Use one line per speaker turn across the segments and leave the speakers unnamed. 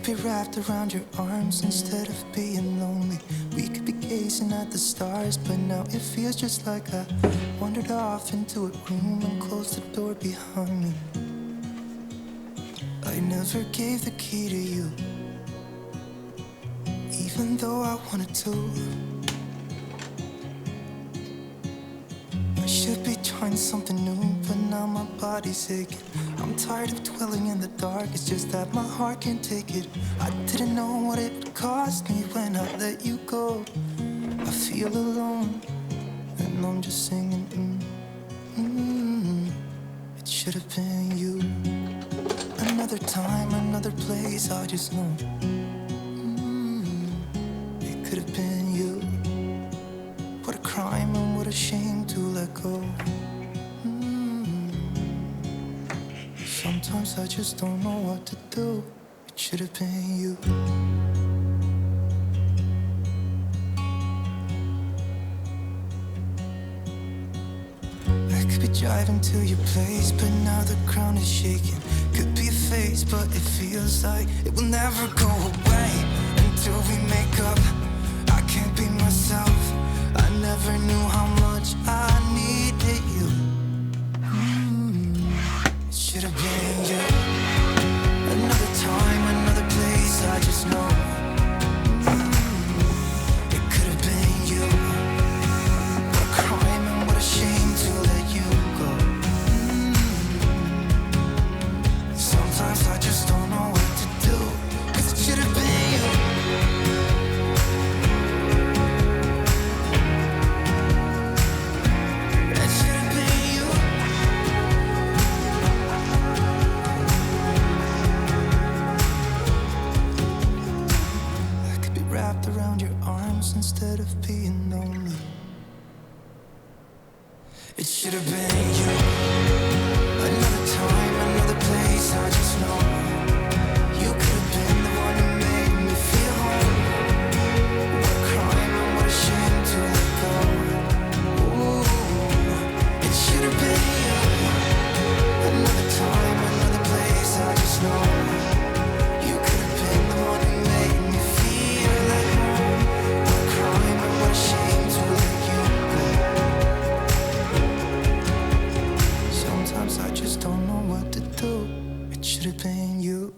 be wrapped around your arms instead of being lonely. We could be gazing at the stars, but now it feels just like I wandered off into a room and closed the door behind me. I never gave the key to you, even though I wanted to. I should be trying something new, but now my body's aching. I'm tired of dwelling in the dark, it's just that my heart can't take it. I didn't know what it would cost me when I let you go. I feel alone, and I'm just singing, It should have been you. Another time, another place, I just know, It could have been you. What a crime and what a shame to let go. Sometimes I just don't know what to do. It should have been you. I could be driving to your place, but now the ground is shaking. Could be a phase, but it feels like it will never go away until we make up. I can't be myself. I never knew how much I needed you. It should have been you. Another time, another place, I just know, It could have been you. What a crime and what a shame to let you go. Sometimes I just don't know what to do, 'cause it should have been you. It should have been you. I could be wrapped around your arms instead of being lonely. It should have been you. Another time, another place, I just know you could have been the one who made me feel home. What a crime and what a shame to let go. Ooh, it should have been you. Another time, another place, I just know you could have been the one who made me feel like home. What a crime and what a shame to let you go. Sometimes I just don't know what to do. It should have been you.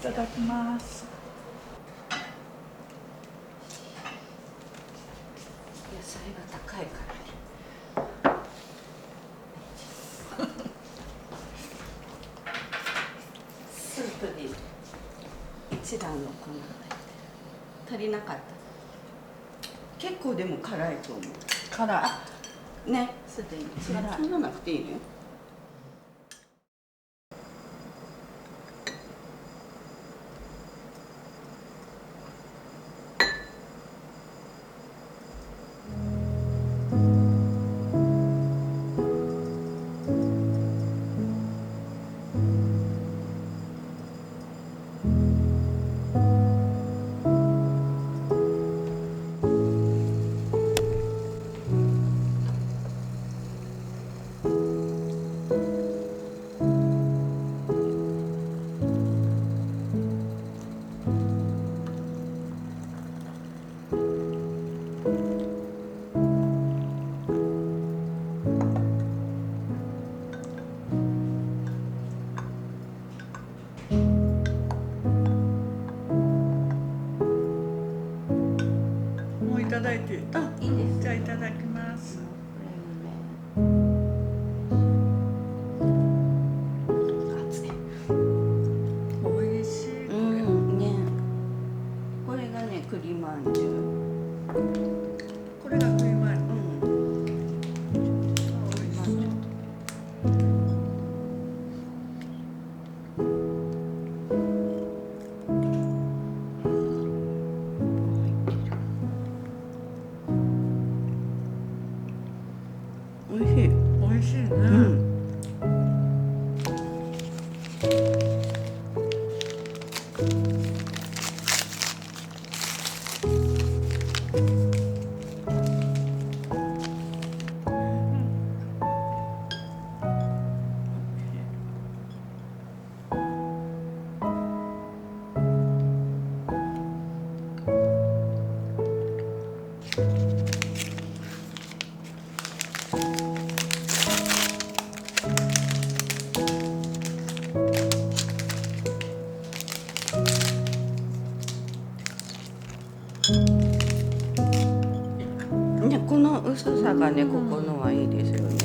ただきます。
野菜が高いからね。スープに一段の粉が入ってる。足りなかった。結構でも辛いと思う。
辛
い。ね、すでに。辛い。そんななくていいね。
いただいて。
いいです。
じゃあいただきます。
これがね。
美味しい。
ね。これがね、栗まんじゅう。
これが栗まんじゅう。
美味しい。
美味しいね。
ね、この薄さがね、ここのはいいですよね。